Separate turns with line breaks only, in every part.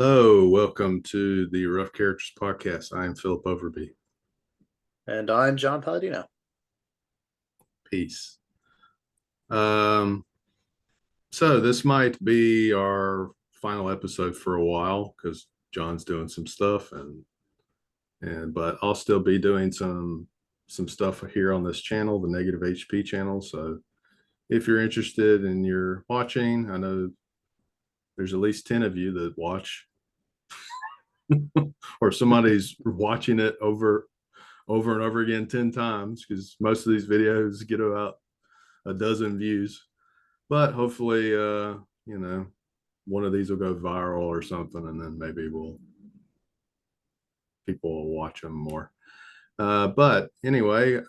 Hello, welcome to the Rough Characters Podcast. I am Philip Overby.
And I'm John Palladino.
Peace. Um, so this might be our final episode for a while because John's doing some stuff but I'll still be doing some stuff here on this channel, the Negative HP channel. So if you're interested and you're watching, I know there's at least 10 of you that watch or somebody's watching it over and over again 10 times because most of these videos get about a dozen views. But hopefully, one of these will go viral or something, and then maybe people will watch them more. But anyway,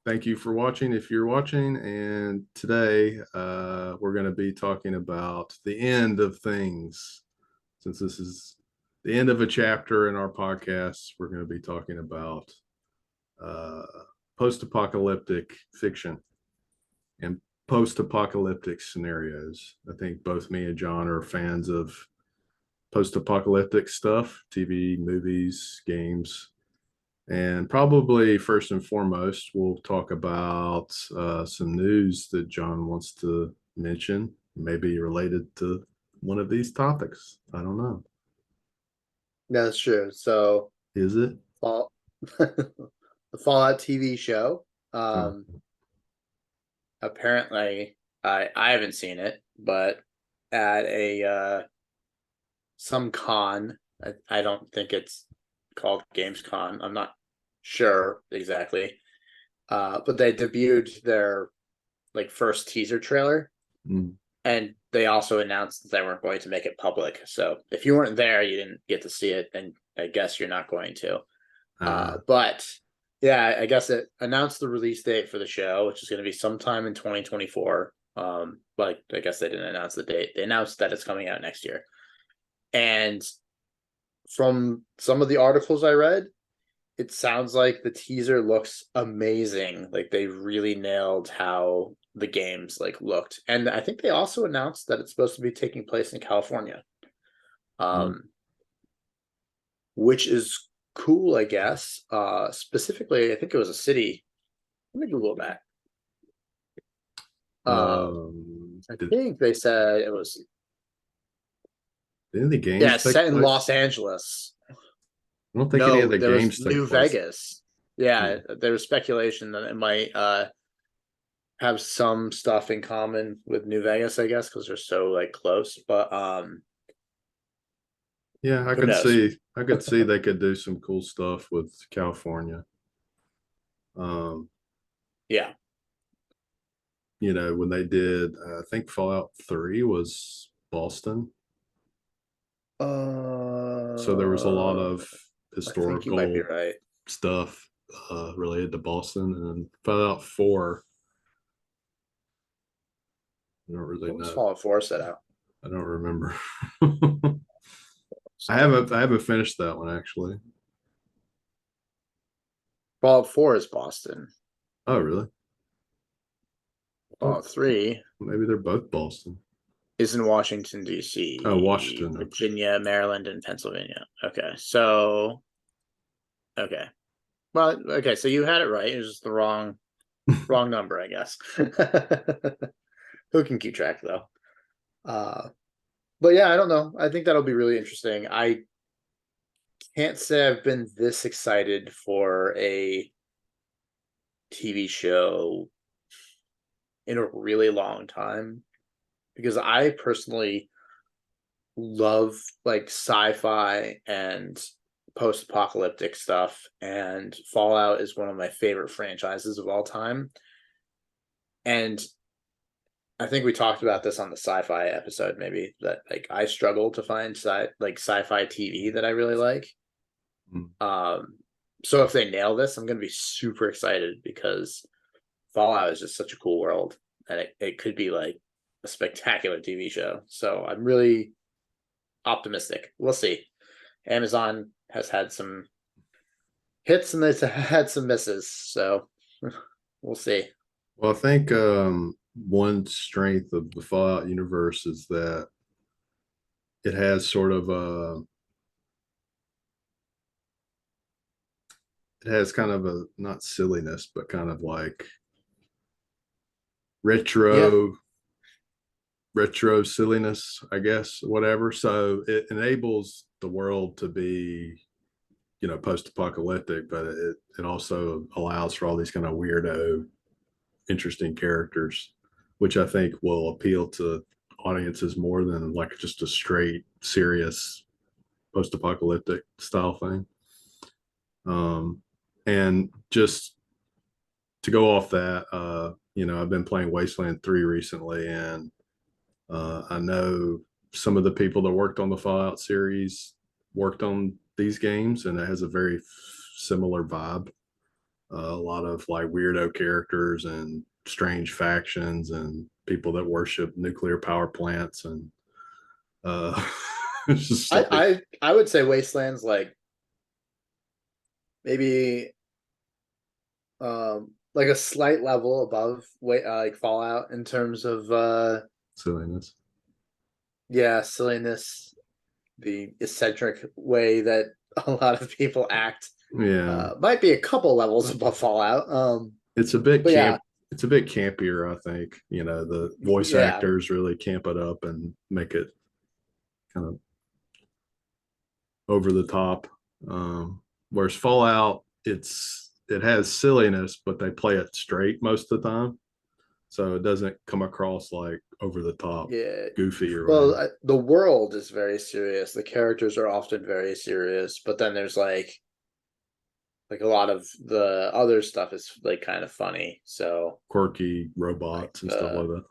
thank you for watching if you're watching. And today we're going to be talking about the end of things. Since this is the end of a chapter in our podcast, we're going to be talking about uh, post-apocalyptic fiction and post-apocalyptic scenarios. I think both me and John are fans of post-apocalyptic stuff, TV, movies, games. And probably first and foremost, we'll talk about some news that John wants to mention, maybe related to one of these topics. I don't know.
That's true. So,
Is it?
Fall, the Fallout TV show.
Oh,
Apparently, I haven't seen it, but at a some con, I don't think it's called Gamescom. I'm not sure exactly. But they debuted their first teaser trailer,
mm,
and they also announced that they weren't going to make it public. So if you weren't there, you didn't get to see it, and I guess you're not going to. But yeah, I guess it announced the release date for the show, which is going to be sometime in 2024. But I guess they didn't announce the date. They announced that it's coming out next year. And from some of the articles I read, it sounds like the teaser looks amazing. Like they really nailed how the games looked. And I think they also announced that it's supposed to be taking place in California.
mm.
Um, which is cool, I guess. Specifically, I think it was a city. Let me Google that. I
Did
think they said it was
any of the games
yeah,
take
set in
place?
Los Angeles.
I don't think any of
No,
the
there was
games take
New
place.
Vegas. Yeah,
Hmm.
there was speculation that it might have some stuff in common with New Vegas, I guess, because they're so close. But
Yeah,
who knows?
I could see they could do some cool stuff with California. Um,
Yeah.
when they did, I think Fallout 3 was Boston. So there was a lot
Uh,
of
I think you might be
historical
right.
stuff related to Boston. And Fallout 4, I don't really
What was
know.
Fallout 4 set out?
I don't remember.
So
I haven't finished that one actually.
Fallout 4 is Boston.
Oh, really? Oh,
Fallout 3
maybe they're both Boston.
is in Washington,
Oh,
D.C.,
Washington. Okay.
Virginia, Maryland, and Pennsylvania. Okay. So, okay. Well, okay. So you had it right. It was just the wrong number, I guess. Who can keep track though? Uh, but yeah, I don't know. I think that'll be really interesting. I can't say I've been this excited for a TV show in a really long time because I personally love sci-fi and post-apocalyptic stuff, and Fallout is one of my favorite franchises of all time. And I think we talked about this on the sci-fi episode, maybe that I struggle to find sci-fi TV that I really like.
Mm.
So if they nail this, I'm going to be super excited because Fallout is just such a cool world, and it could be like a spectacular TV show. So I'm really optimistic. We'll see. Amazon has had some hits and they've had some misses, so we'll see.
Well, I think one strength of the Fallout universe is that it has sort of a it has kind of a not silliness, but kind of like
Yeah,
retro retro silliness, I guess, whatever. So it enables the world to be, post-apocalyptic, but it also allows for all these kind of weirdo, interesting characters, which I think will appeal to audiences more than like just a straight serious post-apocalyptic style thing. And just to go off that, I've been playing Wasteland 3 recently, and I know some of the people that worked on the Fallout series worked on these games, and it has a very similar vibe. A lot of like weirdo characters and strange factions and people that worship nuclear power plants, and uh, it's just
I,
like
I I would say Wasteland's like maybe like a slight level above like Fallout in terms of
silliness.
yeah, silliness, the eccentric way that a lot of people act.
Yeah,
Might be a couple levels above Fallout.
it's a bit
But yeah,
camp. It's a bit campier, I think. The voice
yeah,
actors really camp it up and make it kind of over the top. Whereas Fallout, it has silliness, but they play it straight most of the time, so it doesn't come across like over the top,
yeah.
goofy or
Well,
whatever.
the world is very serious. The characters are often very serious, but then there's like a lot of the other stuff is like kind of funny. So
Quirky
like
robots and stuff like that.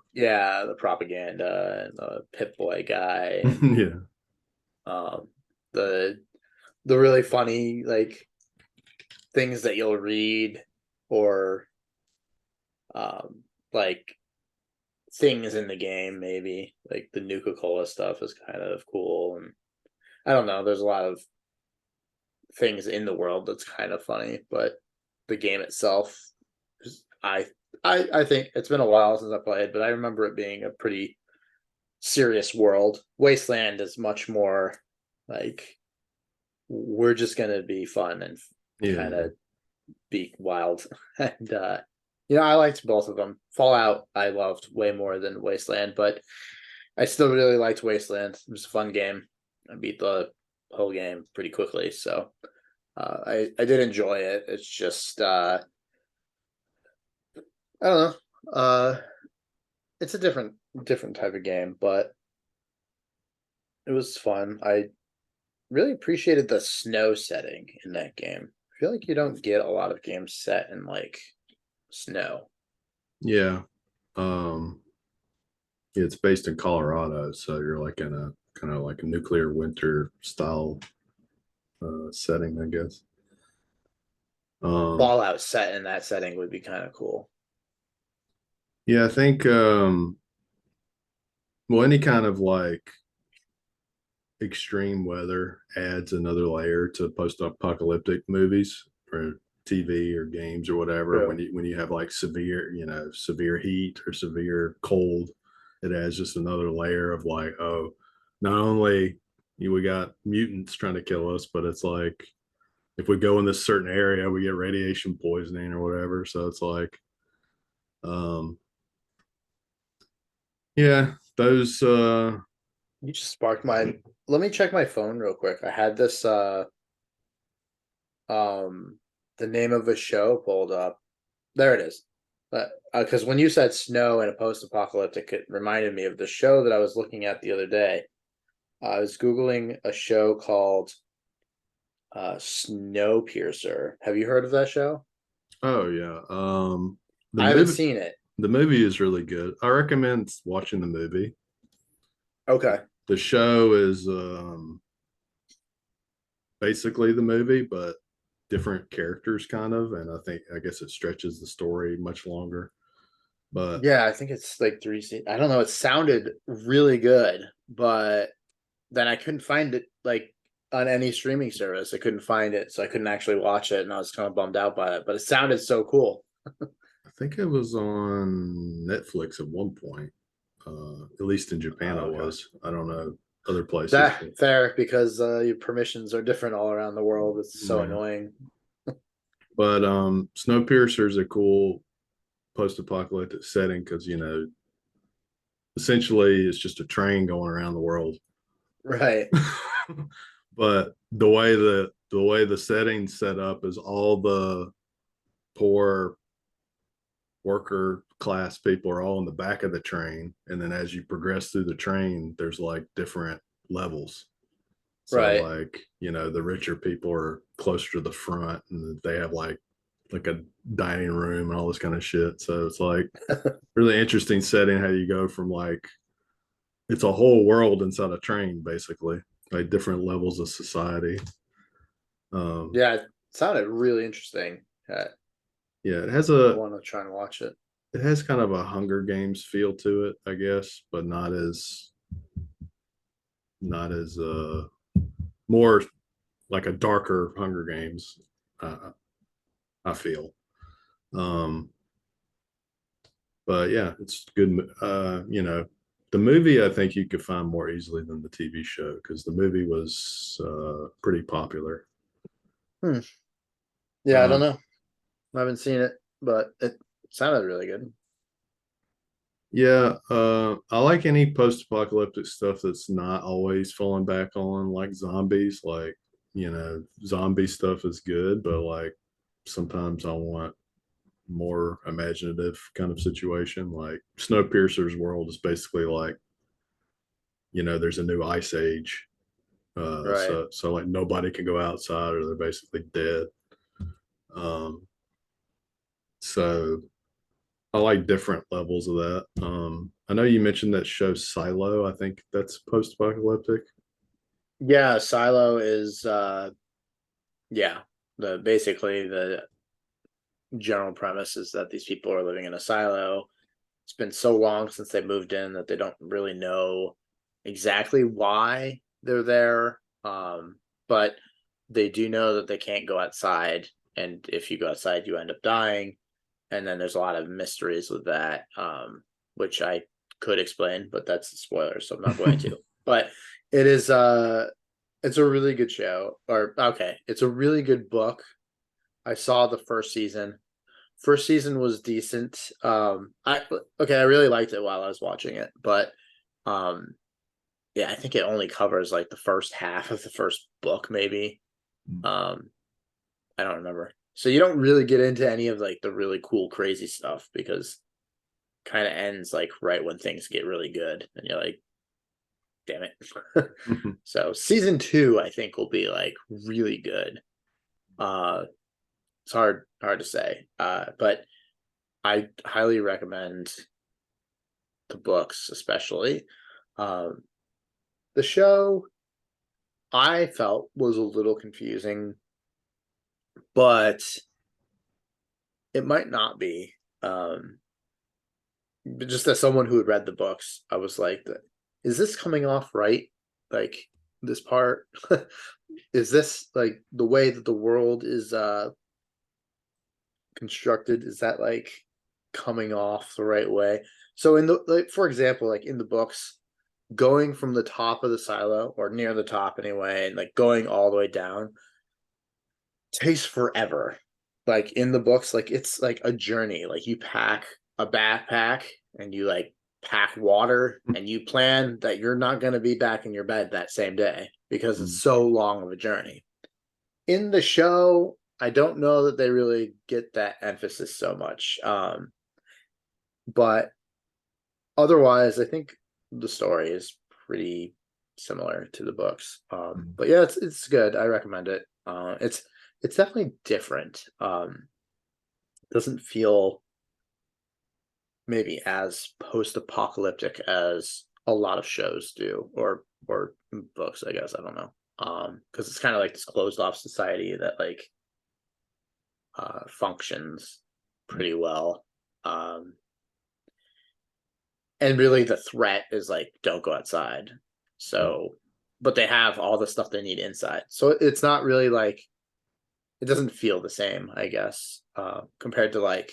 the propaganda and the Pip Boy guy and
Yeah,
um the the really funny like things that you'll read or um like things in the game maybe like the Nuka-Cola stuff is kind of cool and I don't know, there's a lot of things in the world that's kind of funny, but the game itself is, I think it's been a while since I played, but I remember it being a pretty serious world. Wasteland is much more like we're just gonna be fun and kind
yeah,
of be wild. And I liked both of them. Fallout I loved way more than Wasteland, but I still really liked Wasteland. It was a fun game. I beat the whole game pretty quickly, so I did enjoy it. It's just I don't know. It's a different type of game, but it was fun. I really appreciated the snow setting in that game. I feel like you don't get a lot of games set in like snow.
yeah. Um, yeah, it's based in Colorado, so you're like in a kind of like a nuclear winter style setting, I guess. Um,
Fallout set in that setting would be kind of cool.
yeah, I think well, any kind of like extreme weather adds another layer to post-apocalyptic movies or TV or games or whatever.
True.
When you have like severe heat or severe cold, it adds just another layer of like, oh, not only we got mutants trying to kill us, but it's like if we go in this certain area, we get radiation poisoning or whatever. So it's like, um, yeah, those
You just sparked my. Let me check my phone real quick. I had this um the name of a show pulled up. There it is. Because when you said snow and a post-apocalyptic, it reminded me of the show that I was looking at the other day. I was googling a show called Snowpiercer. Have you heard of that show?
oh yeah. The
I haven't
movie
seen it.
the movie is really good. I recommend watching the movie.
Okay.
The show is basically the movie, but different characters kind of, and I guess it stretches the story much longer. But
Yeah, I think it's like three seasons. I don't know. It sounded really good, but then I couldn't find it like on any streaming service. I couldn't find it, so I couldn't actually watch it, and I was kind of bummed out by it. But it sounded so cool.
I think it was on Netflix at one point. At least in Japan,
Oh,
it
okay.
was. I don't know. other places.
That fair, because your permissions are different all around the world. It's so
Yeah.
annoying.
But Snowpiercer is a cool post-apocalyptic setting because essentially it's just a train going around the world.
Right.
But the way the setting's set up is all the poor worker class people are all in the back of the train, and then as you progress through the train, there's like different levels. So
Right.
like the richer people are closer to the front, and they have like a dining room and all this kind of shit. So it's like really interesting setting how you go from like it's a whole world inside a train, basically, like different levels of society. Um,
Yeah, it sounded really interesting.
yeah,
I want to try and watch it.
it has kind of a Hunger Games feel to it, I guess, but not as more like a darker Hunger Games. Uh, I feel. Um, but yeah, it's good. The movie I think you could find more easily than the TV show because the movie was pretty popular.
Hmm. Yeah, I don't
Um,
know. I haven't seen it, but it sounded really good.
yeah, I like any post-apocalyptic stuff that's not always falling back on like zombies. Like, zombie stuff is good, but like sometimes I want more imaginative kind of situation. Like Snowpiercer's world is basically like, there's a new ice age.
Right.
So like nobody can go outside or they're basically dead. Um, so I like different levels of that. I know you mentioned that show Silo. I think that's post-apocalyptic.
Yeah, Silo is yeah, the basically the general premise is that these people are living in a silo. It's been so long since they moved in that they don't really know exactly why they're there. But they do know that they can't go outside, and if you go outside, you end up dying. And then there's a lot of mysteries with that, which I could explain, but that's a spoiler, so I'm not going to. But it is it's a really good show. Or okay, it's a really good book. I saw the first season. First season was decent. I really liked it while I was watching it, but um yeah, I think it only covers like the first half of the first book, maybe. Um, I don't remember. So you don't really get into any of like the really cool, crazy stuff because kind of ends like right when things get really good, and you're like, damn it. So season two, I think, will be like really good. Uh, it's hard to say, but I highly recommend the books, especially. Um, the show I felt was a little confusing, but it might not be. But just as someone who had read the books, I was like, is this coming off right? Like this part? Is this like the way that the world is constructed? Is that like coming off the right way? So in the like, for example, like in the books, going from the top of the silo or near the top anyway, and like going all the way down takes forever. Like in the books, like it's like a journey. Like you pack a backpack and you like pack water and you plan that you're not going to be back in your bed that same day because it's so long of a journey. In the show, I don't know that they really get that emphasis so much. But otherwise, I think the story is pretty similar to the books. But yeah, it's good. I recommend it. It's definitely different. Doesn't feel maybe as post-apocalyptic as a lot of shows do, or books. I guess I don't know. Because it's kind of like this closed off society that like functions pretty well. Um, and really the threat is like don't go outside. So, but they have all the stuff they need inside, so it's not really like it doesn't feel the same, I guess, compared to like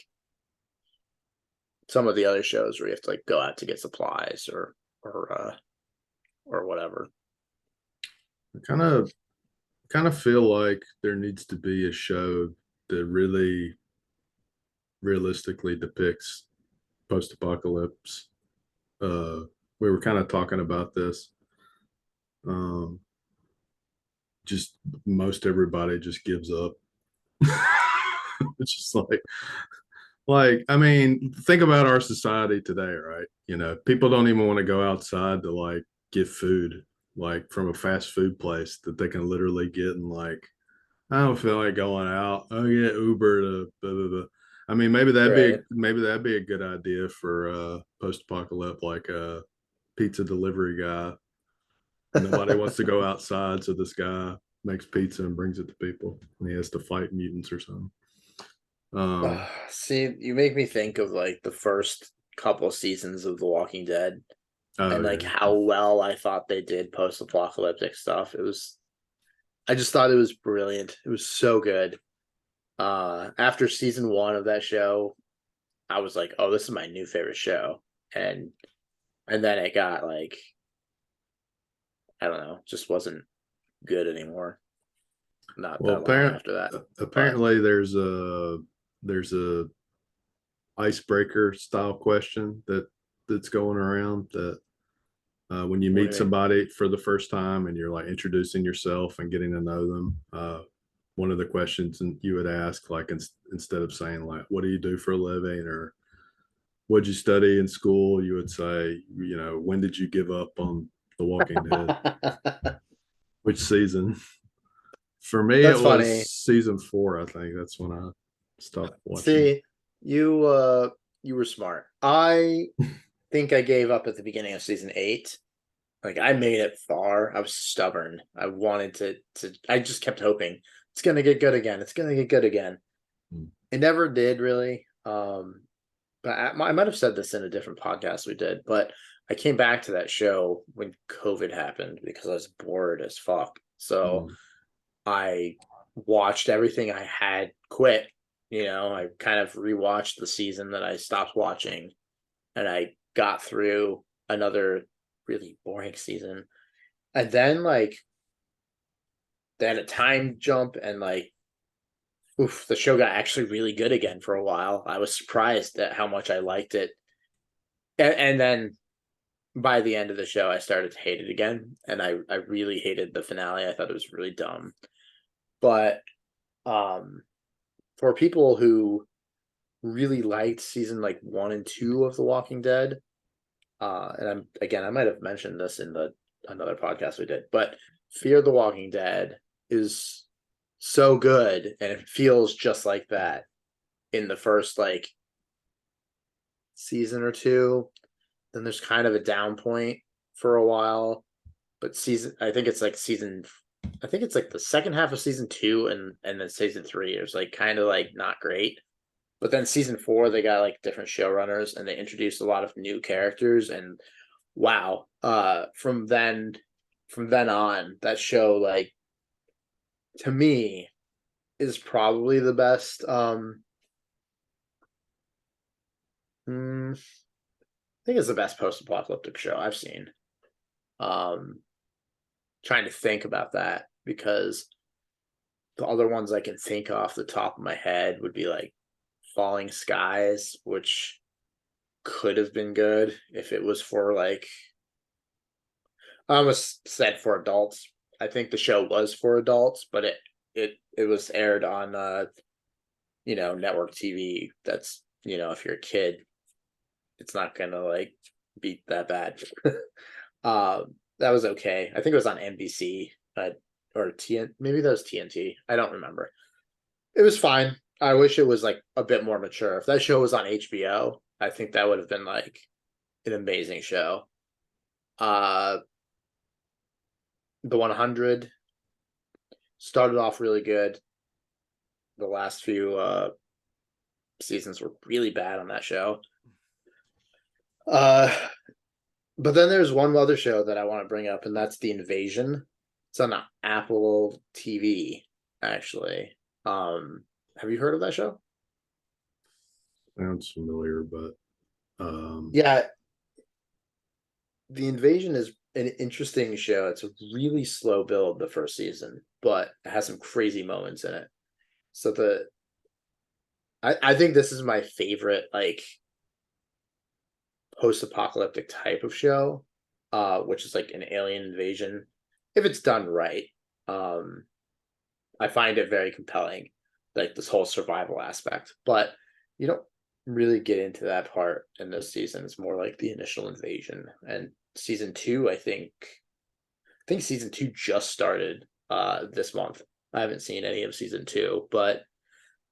some of the other shows where you have to like go out to get supplies or whatever.
I kind of feel like there needs to be a show that really realistically depicts post-apocalypse. Uh, we were kind of talking about this. Um, just most everybody just gives up. It's just like I mean, think about our society today, right? People don't even want to go outside to like get food, like from a fast food place that they can literally get in like I don't feel like going out. I'll get Uber to blah, blah, blah. I mean,
Right.
maybe that'd be a good idea for post-apocalyptic, like a pizza delivery guy. Nobody wants to go outside, so this guy makes pizza and brings it to people, and he has to fight mutants or something. Um,
See, you make me think of like the first couple seasons of The Walking Dead
oh
and like
yeah,
how well I thought they did post-apocalyptic stuff. I just thought it was brilliant. It was so good. After season one of that show, I was like, oh, this is my new favorite show. And then it got like, I don't know, just wasn't good anymore. Not
well,
that long after that. But
apparently there's a icebreaker style question that's going around that when you
what do
meet
you mean?
somebody for the first time and you're like introducing yourself and getting to know them, one of the questions you would ask, like instead of saying like, "What do you do for a living?" or "What'd you study in school?" you would say, "When did you give up on The Walking Dead? Which season?" For me, it
That's
was
funny.
season 4. I think that's when I stopped watching.
See, you were smart. I think I gave up at the beginning of season 8. Like I made it far. I was stubborn. I wanted to I just kept hoping it's gonna get good again. It's gonna get good again.
Mm.
It never did really. But I might have said this in a different podcast we did, but I came back to that show when COVID happened because I was bored as fuck. So
Mm.
I watched everything I had quit. I kind of rewatched the season that I stopped watching, and I got through another really boring season. And then like they had a time jump, and like oof, the show got actually really good again for a while. I was surprised at how much I liked it. And then by the end of the show, I started to hate it again, and I really hated the finale. I thought it was really dumb. But um, for people who really liked season like 1 and 2 of The Walking Dead, and I might have mentioned this in the another podcast we did, but Fear the Walking Dead is so good, and it feels just like that in the first like season or two. Then there's kind of a down point for a while, but I think it's like the second half of season 2 and then season 3 is like kind of like not great. But then season 4 they got like different showrunners and they introduced a lot of new characters, and wow, from then on that show like to me is probably the best. I think it's the best post-apocalyptic show I've seen. Um, Trying to think about that because the other ones I can think off the top of my head would be like Falling Skies, which could have been good if it was for like I almost said for adults. I think the show was for adults, but it was aired on network TV. That's if you're a kid, it's not gonna like be that bad. uh, that was okay. I think it was on NBC, or TN. Maybe that was TNT. I don't remember. It was fine. I wish it was like a bit more mature. If that show was on HBO, I think that would have been like an amazing show. Uh the 100 started off really good. The last few seasons were really bad on that show. Uh but then there's one other show that I want to bring up, and that's The Invasion. It's on Apple TV, actually. Have you heard of that show?
Sounds familiar, but um,
Yeah, The Invasion is an interesting show. It's a really slow build the first season, but it has some crazy moments in it. So I think this is my favorite like post-apocalyptic type of show, which is like an alien invasion. If it's done right, um, I find it very compelling, like this whole survival aspect. But you don't really get into that part in this season. It's more like the initial invasion. And season two, I think season two just started this month. I haven't seen any of season two, but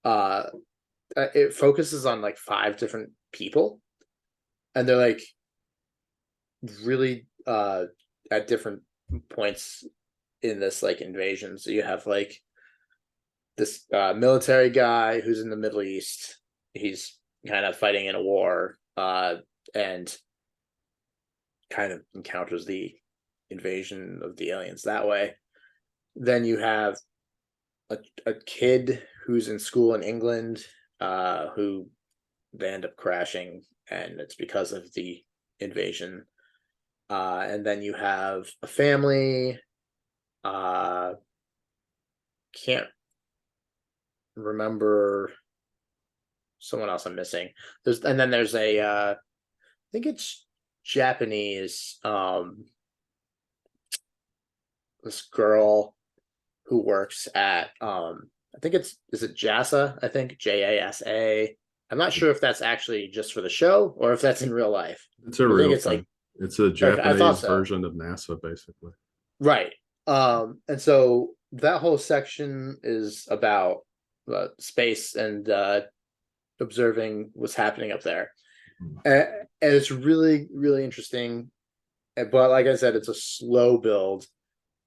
uh it focuses on like five different people, and they're like really at different points in this like invasion. So you have like this military guy who's in the Middle East. He's kind of fighting in a war, and kind of encounters the invasion of the aliens that way. Then you have a kid who's in school in England, who they end up crashing, and it's because of the invasion. And then you have a family. Uh, can't remember someone else I'm missing. And then there's I think it's Japanese. This girl who works at I think is it JASA? I think JASA. I'm not sure if that's actually just for the show or if that's in real life.
It's a
I think
real
it's like
thing. It's a
okay, I thought
Japanese
so.
version of NASA, basically.
Right. And so that whole section is about space and observing what's happening up there. And it's really, really interesting. But like I said, it's a slow build.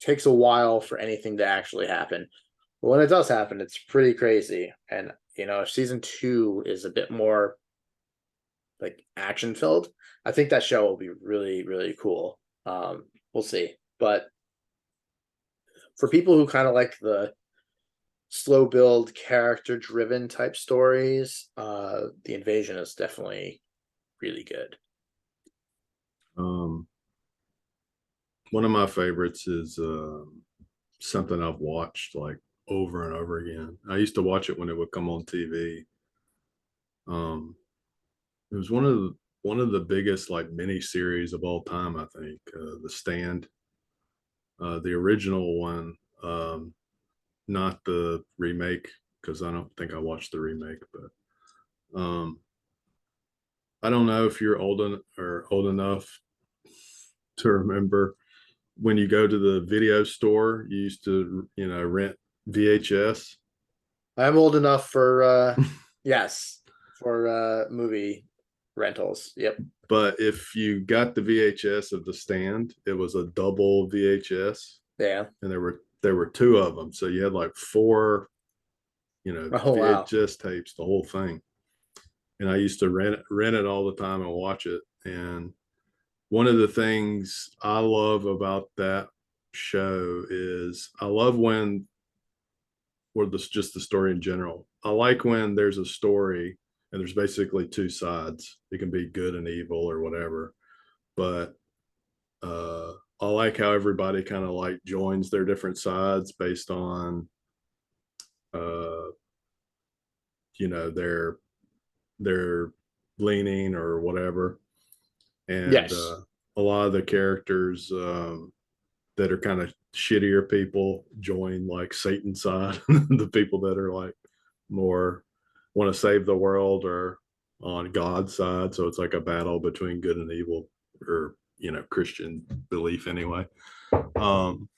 Takes a while for anything to actually happen. But when it does happen, it's pretty crazy. And if season two is a bit more like action filled, I think that show will be really, really cool. We'll see. But for people who kind of like the slow build, character driven type stories, the invasion is definitely really good.
Um, One of my favorites is something I've watched like over and over again. I used to watch it when it would come on TV. Um, it was one of the biggest like mini series of all time. I think The Stand, the original one, not the remake because I don't think I watched the remake. But I don't know if you're old enough to remember when you go to the video store, you used to, rent VHS.
I'm old enough for yes, for movie rentals. Yep.
But if you got the VHS of The Stand, it was a double VHS,
Yeah.
and there were two of them, so you had like four,
Oh wow.
VHS tapes, the whole thing. And I used to rent it all the time and watch it. And one of the things I love about that show is I love when or this just the story in general. I like when there's a story and there's basically two sides. It can be good and evil or whatever. But I like how everybody kind of like joins their different sides based on uh their their leaning or whatever. And
Yes.
a lot of the characters that are kind of shittier people join like Satan's side. The people that are like more want to save the world or on God's side. So it's like a battle between good and evil, or Christian belief anyway. Um,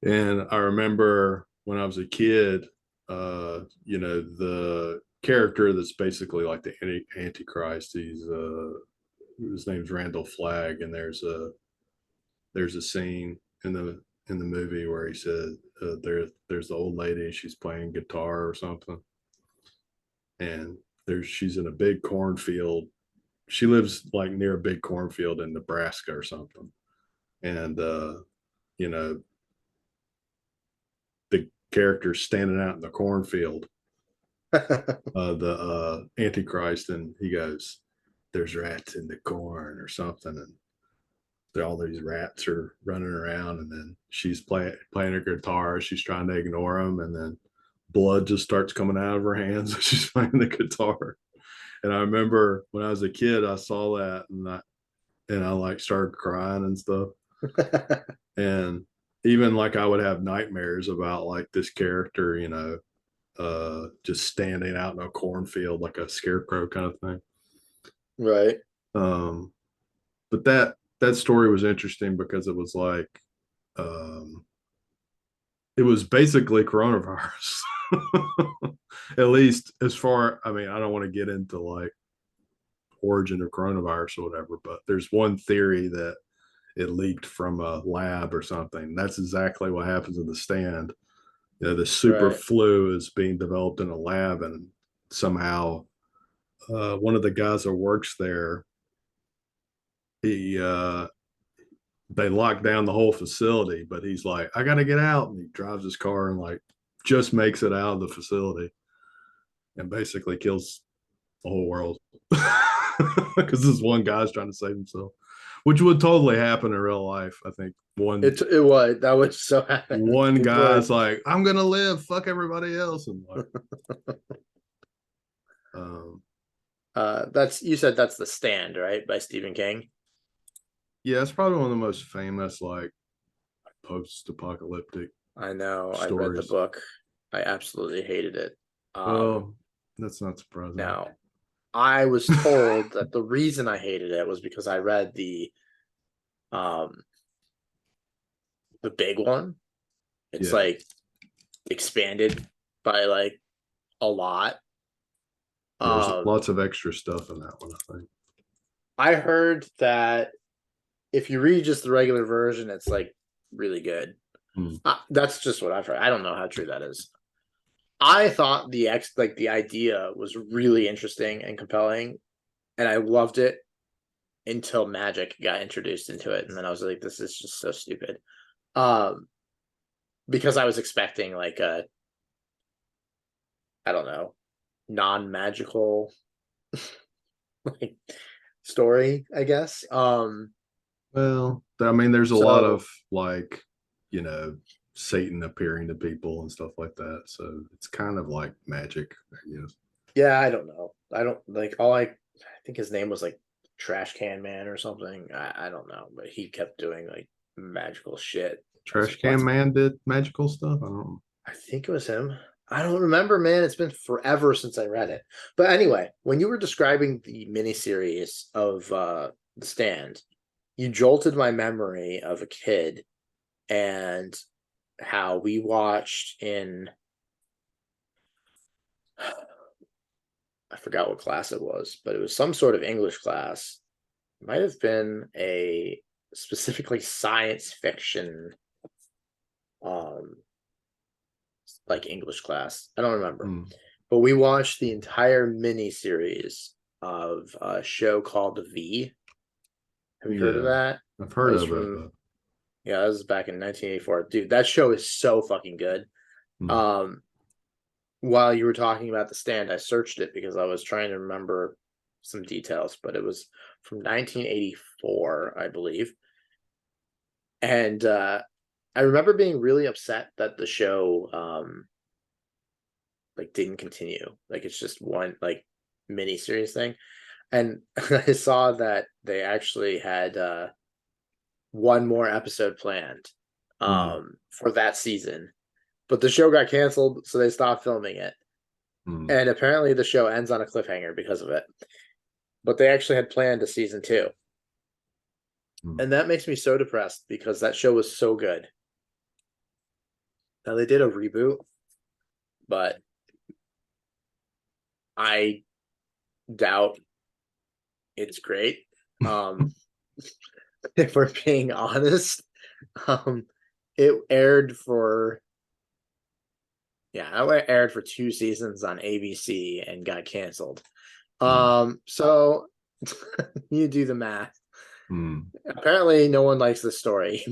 and I remember when I was a kid, the character that's basically like the Antichrist. His name's Randall Flagg, and there's a scene in the movie where he said there's the old lady, she's playing guitar or something, and she's in a big cornfield. She lives like near a big cornfield in Nebraska or something, and you know the character's standing out in the cornfield, the Antichrist, and he goes, "There's rats in the corn" or something, and all these rats are running around, and then she's playing her guitar. She's trying to ignore them, and then blood just starts coming out of her hands as she's playing the guitar. And I remember when I was a kid, I saw that, and I like started crying and stuff. And even like I would have nightmares about like this character, just standing out in a cornfield like a scarecrow kind of thing.
Right.
Um, but that story was interesting because it was like um, it was basically coronavirus. At least as far, I mean, I don't want to get into like origin of coronavirus or whatever, but there's one theory that it leaked from a lab or something. That's exactly what happens in The Stand. The super
Right.
flu is being developed in a lab, and somehow one of the guys that works there, he they locked down the whole facility, but he's like, I gotta get out, and he drives his car and like just makes it out of the facility and basically kills the whole world because this one guy's trying to save himself, which would totally happen in real life. I think
It would. That would so happen.
one
People
guy's
are
like, I'm gonna live, fuck everybody else, and like, um,
that's you said that's The Stand, right? By Stephen King.
yeah, it's probably one of the most famous like post-apocalyptic
I know. I read the
stories.
book. I absolutely hated it.
Well, that's not surprising.
Now I was told that the reason I hated it was because I read um the big one. It's
Yeah,
like expanded by like a lot.
there's
Um
lots of extra stuff in that one, I think.
I heard that if you read just the regular version, it's like really good.
Hmm.
That's just what I've heard. I don't know how true that is. I thought the idea was really interesting and compelling, and I loved it until magic got introduced into it, and then I was like, this is just so stupid. Um, because I was expecting like a, I don't know, non-magical like story, I guess.
Well, I mean, there's a lot
So
of like, you know, Satan appearing to people and stuff like that. So it's kind of like magic, I guess.
yeah, I don't know. I don't like I think his name was like Trash Can Man or something. I don't know, but he kept doing like magical shit. I was
Trash
like,
Can
what?
Man did magical stuff. I don't know.
I think it was him. I don't remember, man. It's been forever since I read it. But anyway, when you were describing the miniseries of The Stand, you jolted my memory of a kid and how we watched in I forgot what class it was, but it was some sort of English class. It might have been a specifically science fiction um like English class. I don't remember.
Hmm.
But we watched the entire mini series of a show called V. Have you heard of
Yeah,
that?
I've
That
heard
was
of it,
from
but
yeah, that was back in 1984. Dude, that show is so fucking good.
hmm.
Um, while you were talking about The Stand, I searched it because I was trying to remember some details, but it was from 1984, I believe. And I remember being really upset that the show like didn't continue. Like it's just one like mini series thing. And I saw that they actually had one more episode planned
Hmm.
for that season. But the show got canceled, so they stopped filming it.
Hmm.
And apparently the show ends on a cliffhanger because of it. But they actually had planned a season 2.
Hmm.
And that makes me so depressed because that show was so good. Now they did a reboot, but I doubt it's great. Um, if we're being honest, um, it aired for it aired for 2 seasons on ABC and got canceled.
Hmm.
So you do the math.
Hmm.
Apparently, no one likes the story,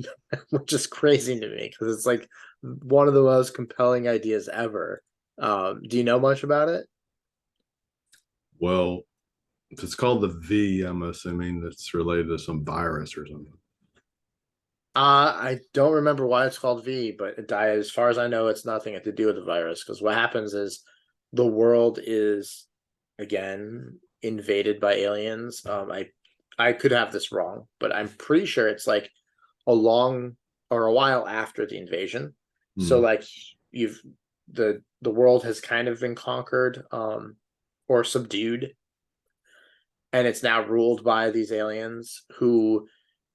which is crazy to me because it's like one of the most compelling ideas ever. Do you know much about it?
Well, if it's called the V, I'm assuming that's related to some virus or something.
I don't remember why it's called V, but as far as I know, it's nothing to do with the virus. Because what happens is the world is again invaded by aliens. I could have this wrong, but I'm pretty sure it's like a long or a while after the invasion. So
Hmm.
like you've the world has kind of been conquered, or subdued, and it's now ruled by these aliens who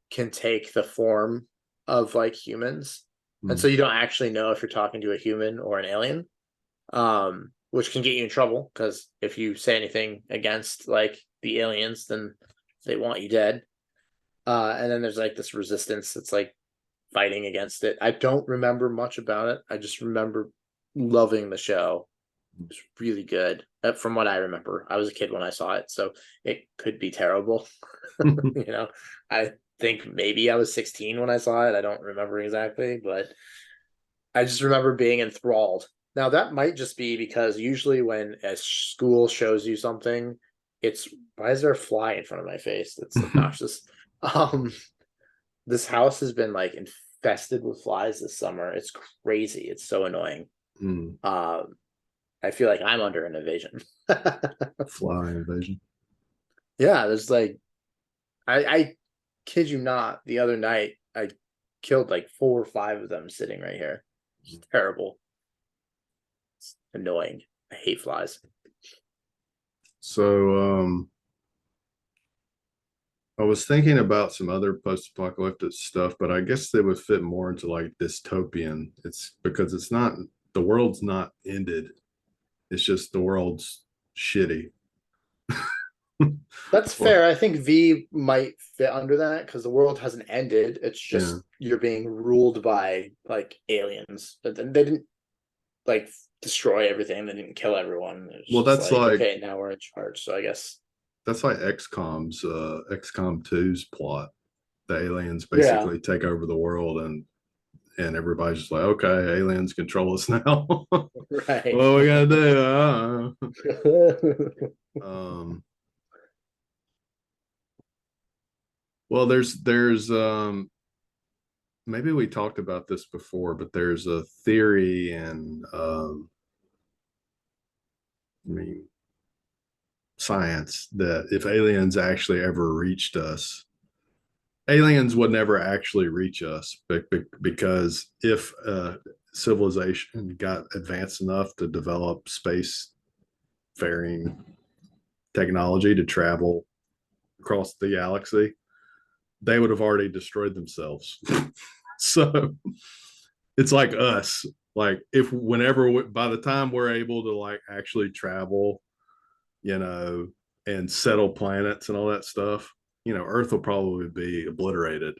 can take the form of like humans. And
Hmm.
so you don't actually know if you're talking to a human or an alien, which can get you in trouble because if you say anything against like the aliens, then they want you dead. And then there's like this resistance that's like fighting against it. I don't remember much about it. I just remember loving the show. It's really good, from what I remember. I was a kid when I saw it, so it could be terrible. you know, I think maybe I was 16 when I saw it. I don't remember exactly, but I just remember being enthralled. Now that might just be because usually when a school shows you something, it's why is there a fly in front of my face? That's obnoxious. Um, this house has been like infested with flies this summer. It's crazy. It's so annoying.
Hmm.
Um, I feel like I'm under an invasion.
Fly invasion.
Yeah, there's like I kid you not, the other night I killed like 4 or 5 of them sitting right here. It's terrible. It's annoying. I hate flies.
So I was thinking about some other post-apocalyptic stuff, but I guess they would fit more into like dystopian. It's because it's not the world's not ended. It's just the world's shitty.
That's
Well,
fair. I think V might fit under that because the world hasn't ended. It's
yeah.
just you're being ruled by like aliens. But then they didn't like destroy everything. They didn't kill everyone. It's
Well,
just like, okay, now we're in charge. So I guess
that's like XCOM's XCOM 2's plot. The aliens
yeah.
basically take over the world and everybody's just like, okay, aliens control us now.
Right.
What we gotta do? Um, well, there's maybe we talked about this before, but there's a theory in I mean science that if aliens actually ever reached us, aliens would never actually reach us, because if civilization got advanced enough to develop space faring technology to travel across the galaxy, they would have already destroyed themselves. So it's like us. Like if whenever by the time we're able to like actually travel, you know, and settle planets and all that stuff, Earth will probably be obliterated.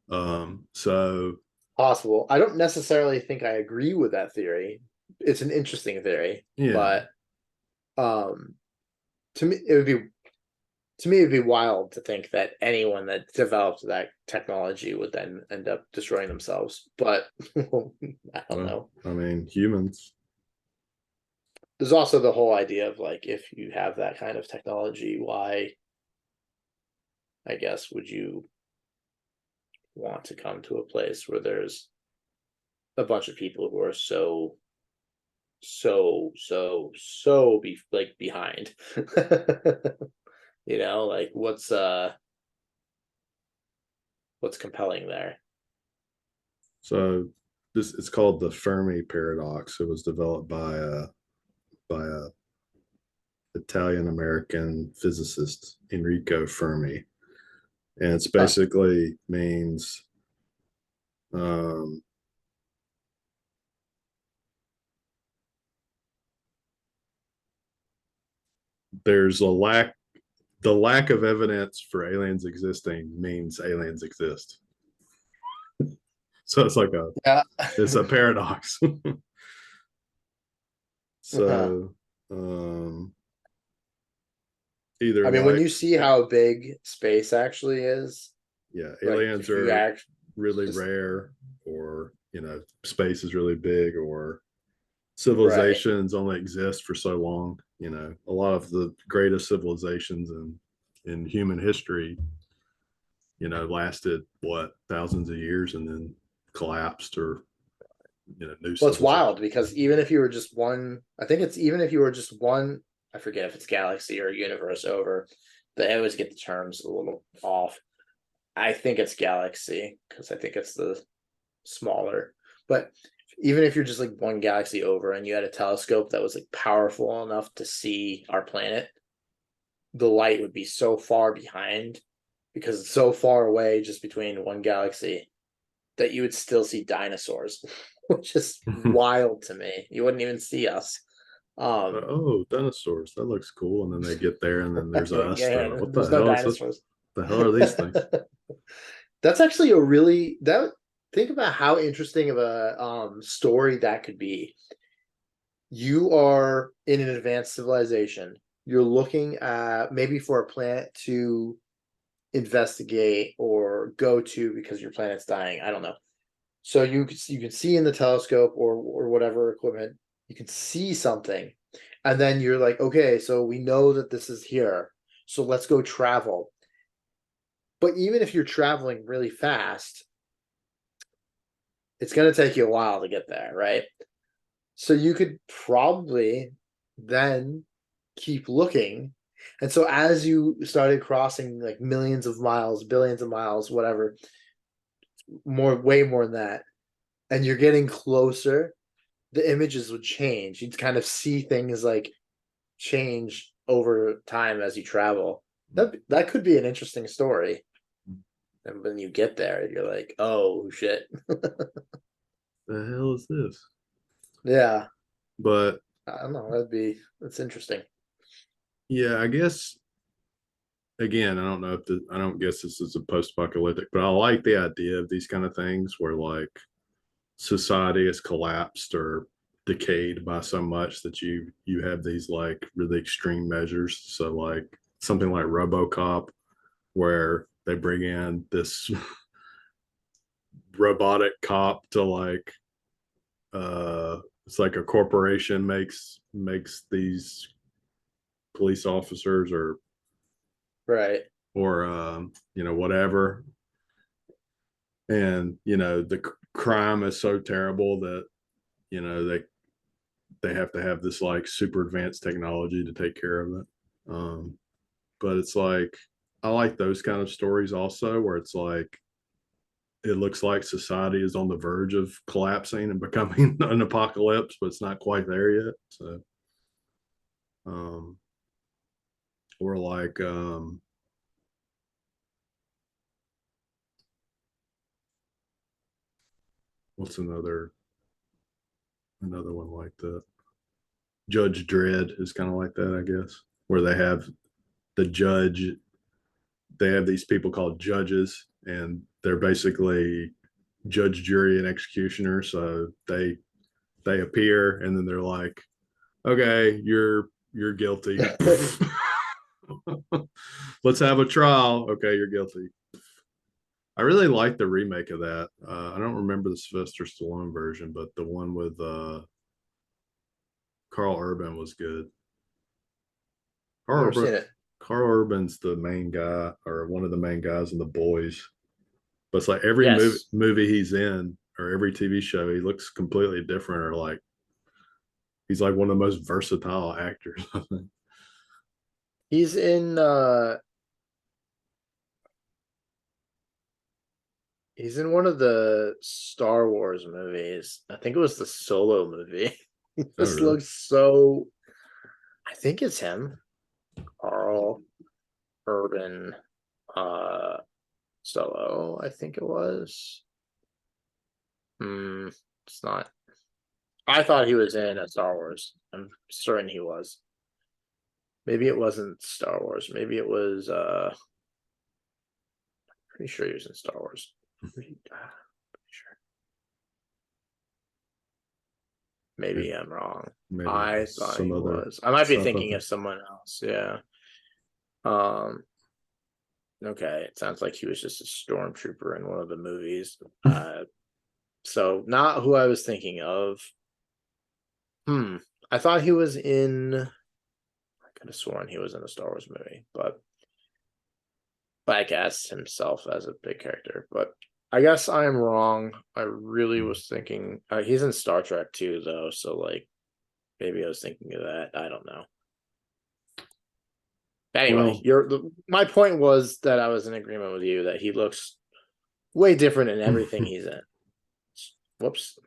So
Possible. I don't necessarily think I agree with that theory. It's an interesting theory,
yeah.
but um to me it would be to me it'd be wild to think that anyone that developed that technology would then end up destroying themselves. But I don't
Well,
know.
I mean, humans.
There's also the whole idea of like if you have that kind of technology, why I guess would you want to come to a place where there's a bunch of people who are so be like behind. Like what's compelling there?
So this it's called the Fermi paradox. It was developed by a Italian American physicist Enrico Fermi, and it's
Huh.
basically means um, there's a lack the lack of evidence for aliens existing means aliens exist. So
Yeah.
it's a paradox.
Uh-huh.
So um, either
I mean, when
like
you see how big space actually is,
yeah,
like
aliens
if you
are
act
really
just
rare, or space is really big, or
right.
civilizations only exist for so long. A lot of the greatest civilizations in human history, lasted what, thousands of years and then collapsed, or new
Well, it's
civilization.
wild because even if you were just one, I think it's even if you were just one, I forget if it's galaxy or universe over. I always get the terms a little off. I think it's galaxy because I think it's the smaller. But even if you're just like one galaxy over and you had a telescope that was like powerful enough to see our planet, the light would be so far behind because it's so far away just between one galaxy that you would still see dinosaurs, which is wild to me. You wouldn't even see us.
Oh, dinosaurs! That looks cool. And then they get there, and then there's us. They're
Yeah,
like, "What the
there's no
hell is this?
dinosaurs.
The hell are these things?"
That's actually a really that think about how interesting of a story that could be. You are in an advanced civilization. You're looking at maybe for a planet to investigate or go to because your planet's dying. I don't know. So you can see in the telescope or whatever equipment, you can see something. And then you're like, okay, so we know that this is here. So let's go travel. But even if you're traveling really fast, it's going to take you a while to get there, right? So you could probably then keep looking. And so as you started crossing like millions of miles, billions of miles, whatever, way more than that, and you're getting closer, the images would change. You'd kind of see things like change over time as you travel. That could be an interesting story. And when you get there, you're like, oh shit.
The hell is this?
Yeah.
But
I don't know. That's interesting.
yeah, I guess again, I don't guess this is a post-apocalyptic, but I like the idea of these kind of things where like society has collapsed or decayed by so much that you have these like really extreme measures. So like something like RoboCop, where they bring in this robotic cop to like it's like a corporation makes these police officers
Right.
or whatever, and the crime is so terrible that they have to have this like super advanced technology to take care of it. But it's like I like those kind of stories also, where it's like it looks like society is on the verge of collapsing and becoming an apocalypse, but it's not quite there yet. So, um, or like, what's another one like that? Judge Dredd is kind of like that, I guess, where they have the judge. They have these people called judges, and they're basically judge, jury, and executioner. So they appear, and then they're like, "Okay, you're guilty. Let's have a trial. Okay, you're guilty." I really like the remake of that. I don't remember the Sylvester Stallone version, but the one with Carl Urban was good. Carl
Never
Urban,
seen it.
Carl Urban's the main guy or one of the main guys in The Boys. But it's like every
Yes.
movie he's in or every TV show, he looks completely different, or like he's like one of the most versatile actors, I think.
He's in he's in one of the Star Wars movies. I think it was the Solo movie. He
Oh,
just
really?
looks so I think it's him. Carl Urban Solo, I think it was. Hmm, it's not. I thought he was in a Star Wars. I'm certain he was. Maybe it wasn't Star Wars. Maybe it was pretty sure he was in Star Wars. Pretty sure. Maybe I'm wrong.
Maybe it
I
was
thought
some
he
other
was. I might be
stuff, I
thinking
think.
of someone else. Yeah. Um. Okay. It sounds like he was just a stormtrooper in one of the movies. So not who I was thinking of. Hmm. I thought he was in. I could have sworn he was in a Star Wars movie, but bycast himself as a big character. But I guess I am wrong. I really was thinking he's in Star Trek too, though. So like maybe I was thinking of that. I don't know. Anyway,
Well,
my point was that I was in agreement with you that he looks way different in everything he's in. Whoops.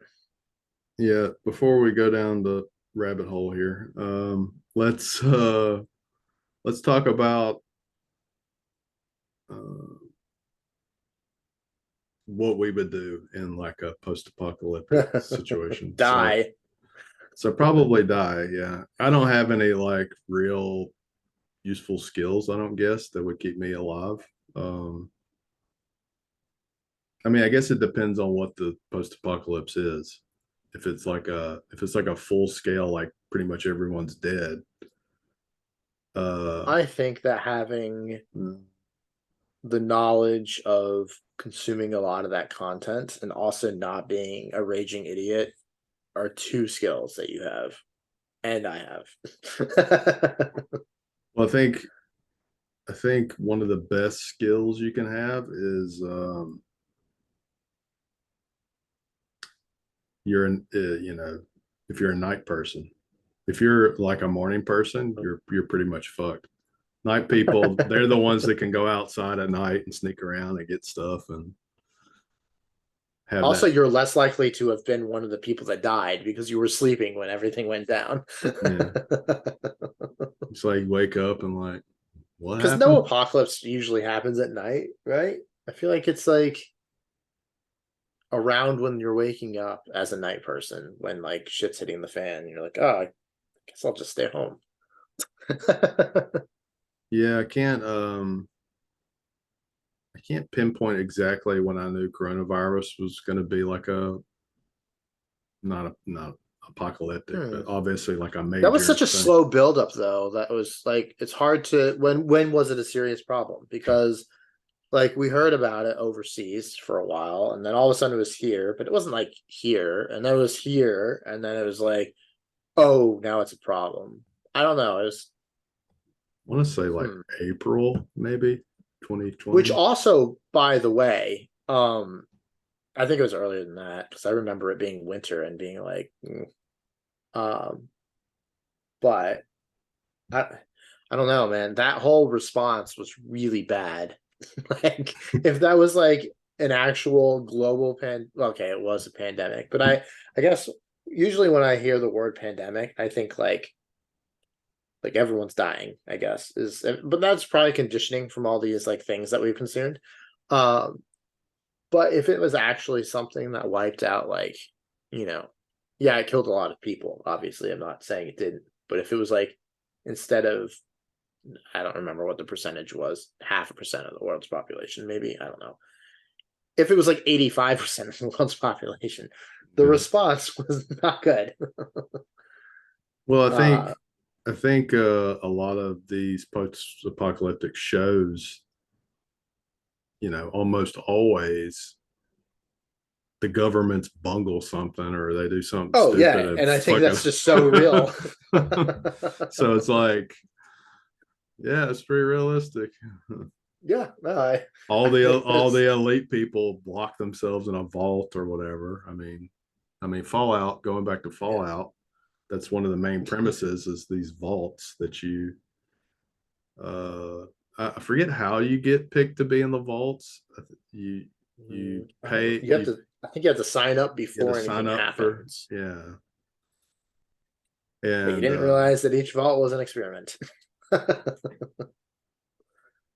yeah, before we go down the rabbit hole here, let's talk about uh, what we would do in like a post-apocalyptic situation. So
Die.
probably die. Yeah. I don't have any like real useful skills, I don't guess, that would keep me alive. Um, I mean, I guess it depends on what the post-apocalypse is. If it's like a full scale, like pretty much everyone's dead. Uh,
I think that having the knowledge of consuming a lot of that content and also not being a raging idiot are two skills that you have and I have.
well, I think one of the best skills you can have is you know, if you're a night person. If you're like a morning person, you're pretty much fucked. Night people, they're the ones that can go outside at night and sneak around and get stuff and have
Also,
that.
you're less likely to have been one of the people that died because you were sleeping when everything went down.
Yeah, it's like wake up and like, what
Because no
happened?
apocalypse usually happens at night, right? I feel like it's like around when you're waking up as a night person when like shit's hitting the fan and you're like, oh, I guess I'll just stay home.
Yeah, I can't pinpoint exactly when I knew coronavirus was going to be like a not apocalyptic,
Hmm.
but obviously like a
That was
major
such a
thing.
slow buildup, though. That was like it's hard to when was it a serious problem? Because like we heard about it overseas for a while, and then all of a sudden it was here, but it wasn't like here, and then it was here, and then it was like, oh, now it's a problem. I don't know. It was
I want to say like
hmm.
April, maybe
Which
2020.
also, by the way, I think it was earlier than that because I remember it being winter and being like, um, but I I don't know, man. That whole response was really bad. Like if that was like an actual global okay, it was a pandemic, but I guess usually when I hear the word pandemic, I think like everyone's dying, I guess. Is but that's probably conditioning from all these like things that we've consumed. Um but if it was actually something that wiped out like, you know, yeah, it killed a lot of people, obviously. I'm not saying it didn't, but if it was like instead of I don't remember what the percentage was, 0.5% of the world's population, maybe. I don't know. If it was like 85% of the world's population, the
Yeah.
response was not good.
Well,
Uh,
I think a lot of these post-apocalyptic shows, you know, almost always the governments bungle something or they do something
oh,
stupid
yeah.
and
And I think
fucking.
that's just so real.
So it's like, yeah, it's pretty realistic.
Yeah. No,
All the elite people lock themselves in a vault or whatever. I mean Fallout. Going back to
yeah.
Fallout, that's one of the main premises is these vaults that you. Uh, I forget how you get picked to be in the vaults. You
I don't know. You have to, I think you have to sign up
you had to
before
sign
anything
up for,
happens.
yeah,
But you
and
didn't realize that each vault was an experiment.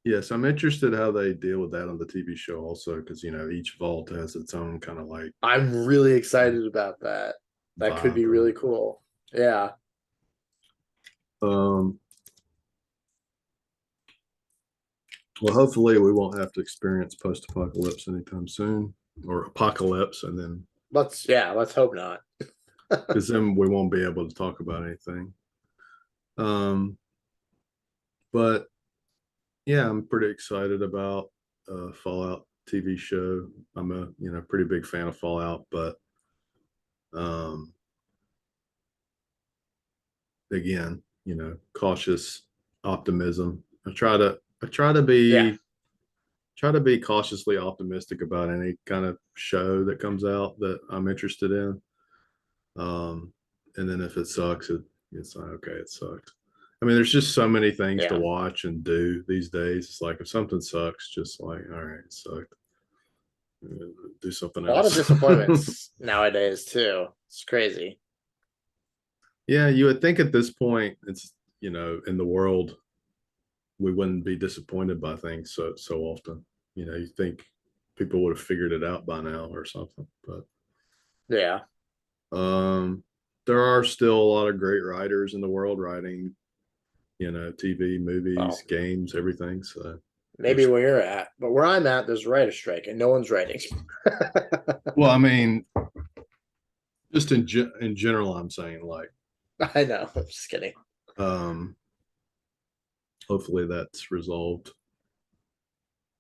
yes, I'm interested how they deal with that on the TV show also because you know each vault has its own kind of like
I'm really excited about that. That could be
vibe or
really cool. Yeah.
um well, hopefully we won't have to experience post-apocalypse anytime soon, or apocalypse, and then
Let's hope not.
because then we won't be able to talk about anything. Um, but yeah, I'm pretty excited about Fallout TV show. I'm a pretty big fan of Fallout, but um, again, cautious optimism. I try to
Yeah.
be try to be cautiously optimistic about any kind of show that comes out that I'm interested in. And then if it sucks, it's like, okay, it sucks. I mean, there's just so many things to
Yeah.
watch and do these days. It's like if something sucks, just like, all right, it sucked. Do something
A lot of
else.
disappointments nowadays too. It's crazy.
Yeah, you would think at this point, it's in the world, we wouldn't be disappointed by things so often. You think people would have figured it out by now or something. But
Yeah.
there are still a lot of great writers in the world writing, TV, movies,
Well,
games, everything. So
maybe
there's,
where you're at, but where I'm at, there's a writer strike and no one's writing.
well, I mean, just in general, I'm saying like,
I know. I'm just kidding.
um, hopefully that's resolved.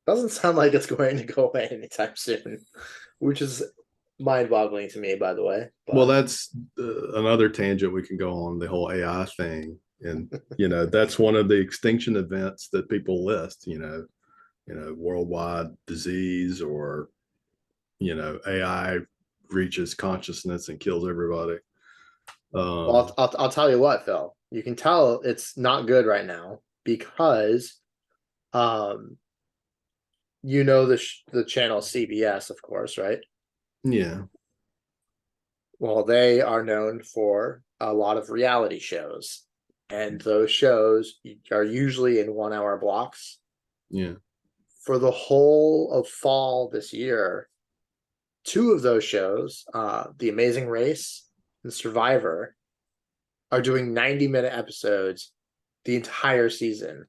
Doesn't sound like it's going to go away anytime soon, which is mind-boggling to me, by the way.
Well,
But
that's another tangent we can go on, the whole AI thing. And, that's one of the extinction events that people list, worldwide disease or, AI reaches consciousness and kills everybody.
well, I'll tell you what, Phil. You can tell it's not good right now because, um, the channel CBS, of course, right?
Yeah.
Well, they are known for a lot of reality shows, and those shows are usually in 1 hour blocks.
Yeah.
For the whole of fall this year, two of those shows, The Amazing Race and Survivor, are doing 90-minute episodes the entire season,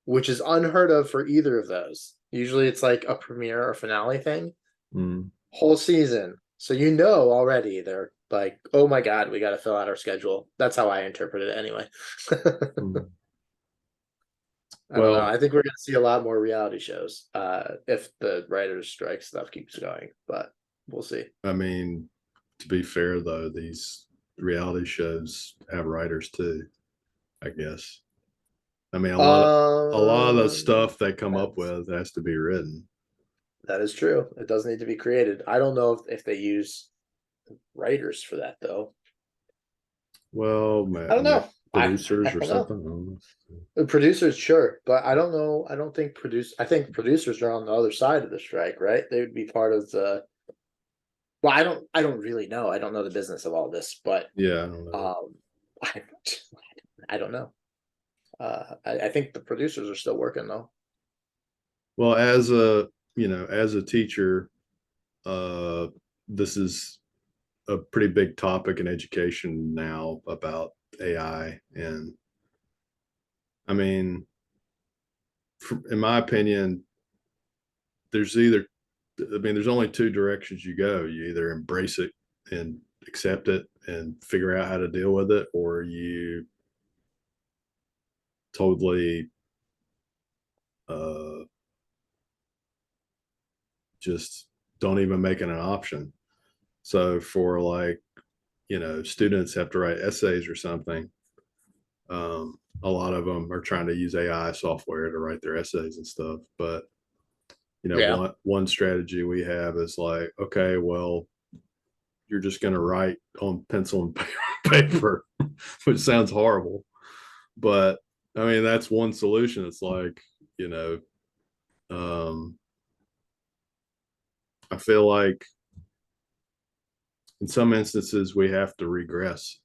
which is unheard of for either of those. Usually it's like a premiere or finale thing.
Mm.
Whole season. So already they're like, oh my God, we got to fill out our schedule. That's how I interpret it anyway.
Mm.
I don't know.
Well,
I think we're going to see a lot more reality shows if the writers' strike stuff keeps going, but we'll see.
I mean, to be fair though, these reality shows have writers too, I guess. I mean, a lot of the stuff they come up
Depends.
with has to be written.
That is true. It does need to be created. I don't know if they use writers for that though.
Well,
I don't know. I
producers or
don't know.
something. I don't know.
The producers, sure, but I don't know. I don't think I think producers are on the other side of the strike, right? They would be part of the. Well, I don't really know. I don't know the business of all this, but
Yeah, I don't know.
um, I, I don't know. I think the producers are still working though.
Well, as a teacher, uh, this is a pretty big topic in education now about AI. And I mean, in my opinion, there's only two directions you go. You either embrace it and accept it and figure out how to deal with it, or you totally uh, just don't even make it an option. So for like, students have to write essays or something. A lot of them are trying to use AI software to write their essays and stuff. But
Yeah.
one strategy we have is like, okay, well, you're just going to write on pencil and paper, which sounds horrible. But I mean, that's one solution. It's like, you know, um, I feel like in some instances we have to regress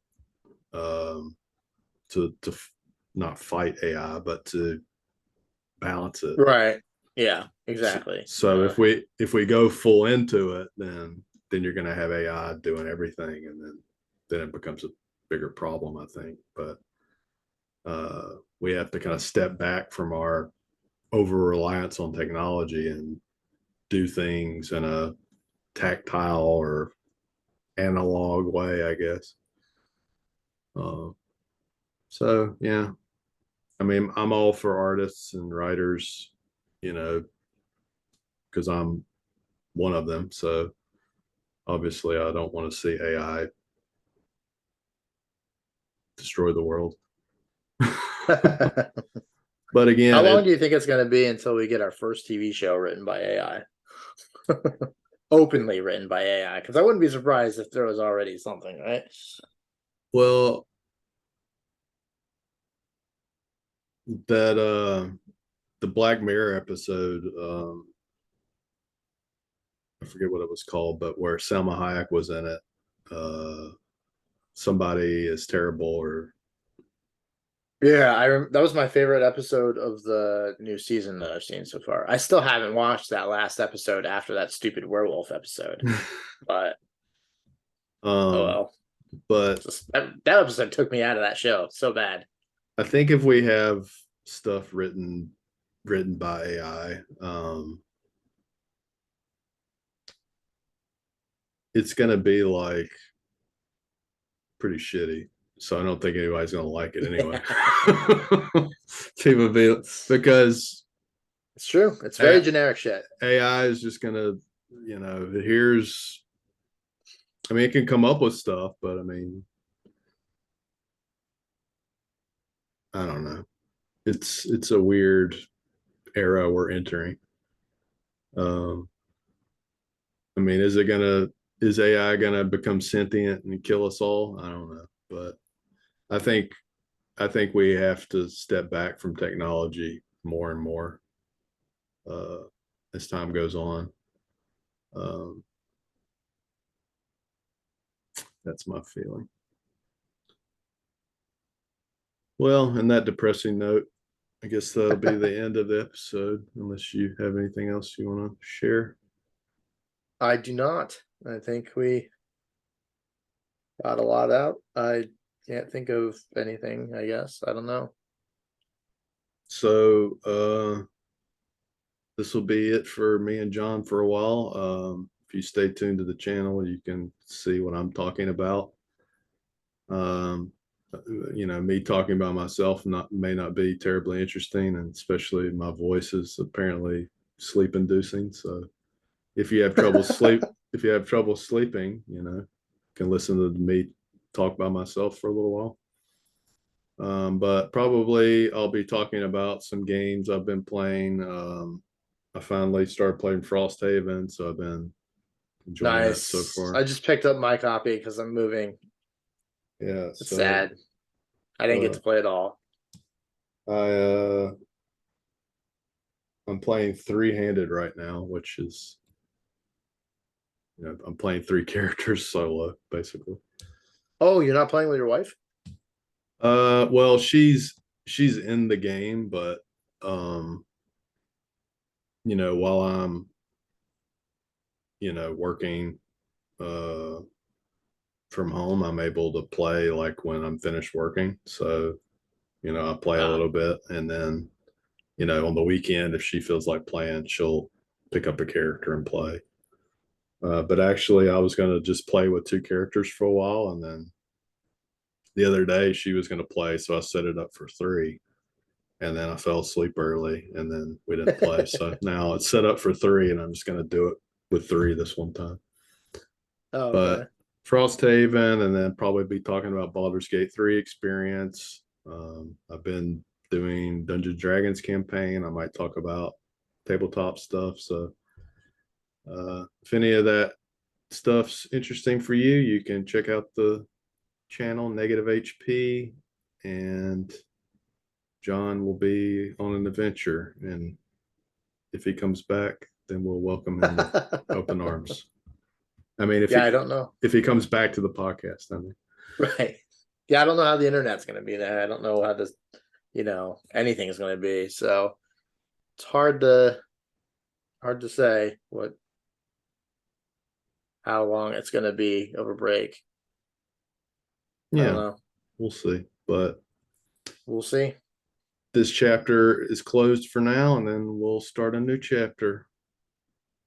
um, to not fight AI, but to balance it.
Right. Yeah.
So,
Exactly.
so if we go full into it, then you're going to have AI doing everything, and then it becomes a bigger problem, I think. But we have to kind of step back from our over reliance on technology and do things in a tactile or analog way, I guess. Uh, so yeah, I mean, I'm all for artists and writers, you know, because I'm one of them. So obviously, I don't want to see AI destroy the world. But
How
again,
long do you think it's going to be until we get our first TV show written by AI? Openly written by AI? Because I wouldn't be surprised if there was already something, right?
well, that the Black Mirror episode, I forget what it was called, but where Selma Hayek was in it. Somebody is terrible, or
Yeah, that was my favorite episode of the new season that I've seen so far. I still haven't watched that last episode after that stupid werewolf episode, but oh
um,
well.
but
That episode took me out of that show so bad.
I think if we have stuff written by AI, it's going to be like pretty shitty. So I don't think anybody's going to like it anyway. Because
It's true. It's very generic shit.
AI is just going to, here's, I mean, it can come up with stuff, but I mean, I don't know. It's a weird era we're entering. Um, I mean, is AI gonna become sentient and kill us all? I don't know, but I think I think we have to step back from technology more and more uh, as time goes on. Um, that's my feeling. Well, in that depressing note, I guess that'll be the end of the episode, unless you have anything else you want to share.
I do not. I think we got a lot out. I can't think of anything, I guess. I don't know.
So this will be it for me and John for a while. If you stay tuned to the channel, you can see what I'm talking about. Um, me talking about myself may not be terribly interesting, and especially my voice is apparently sleep inducing. So if you have trouble if you have trouble sleeping, you can listen to me talk by myself for a little while. But probably I'll be talking about some games I've been playing. I finally started playing Frosthaven, so I've been enjoying that so
Nice. I
far.
just picked up my copy because I'm moving.
Yeah,
It's
so
sad. I didn't get
uh,
to play it all.
I I'm playing three-handed right now, which is I'm playing three characters solo basically.
Oh, you're not playing with your wife?
Well, she's in the game, but um, while I'm working uh from home, I'm able to play like when I'm finished working. So, I play a
Ah.
little bit, and then, on the weekend, if she feels like playing, she'll pick up a character and play. But actually, I was going to just play with two characters for a while. And then the other day, she was going to play. So I set it up for three. And then I fell asleep early, and then we didn't play. So now it's set up for three, and I'm just going to do it with three this one time.
Oh,
But
okay.
Frosthaven, and then probably be talking about Baldur's Gate 3 experience. I've been doing Dungeons Dragons campaign. I might talk about tabletop stuff. So if any of that stuff's interesting for you, you can check out the channel Negative HP, and John will be on an adventure. And if he comes back, then we'll welcome him with open arms. I mean,
Yeah, I don't know.
if he comes back to the podcast, I mean.
Right. Yeah, I don't know how the internet's going to be there. I don't know how this, anything is going to be. So it's hard to say how long it's going to be over break. I don't
Yeah,
know.
we'll see. But
We'll see.
this chapter is closed for now, and then we'll start a new chapter.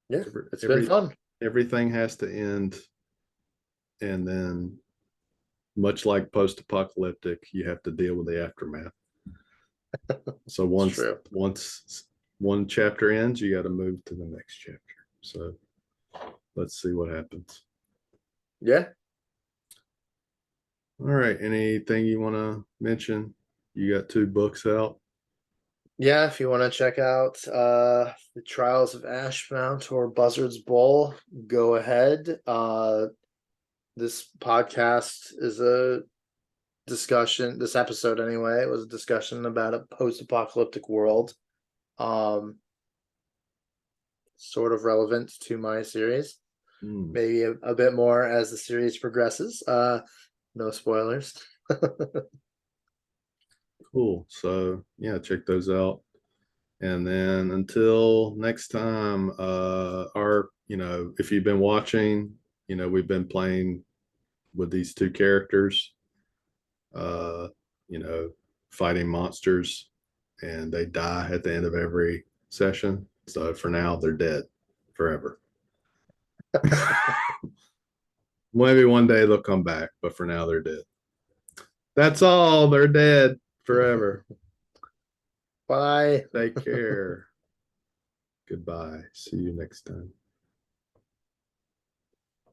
Yeah,
Every,
it's been
every
fun.
everything has to end, and then much like post-apocalyptic, you have to deal with the aftermath. So
It's
once
true.
once one chapter ends, you got to move to the next chapter. So let's see what happens.
Yeah.
All right. Anything you want to mention? You got two books out.
Yeah, if you want to check out the Trials of Ashmount or Buzzard's Bowl, go ahead. This podcast is a discussion, this episode anyway, it was a discussion about a post-apocalyptic world. Um, sort of relevant to my series.
Hmm.
Maybe a bit more as the series progresses. No spoilers.
Cool. So yeah, check those out. And then until next time, if you've been watching, we've been playing with these two characters, uh, you know, fighting monsters, and they die at the end of every session. So for now, they're dead forever. Maybe one day they'll come back, but for now, they're dead. That's all. They're dead forever.
Bye.
Take care. Goodbye. See you next time.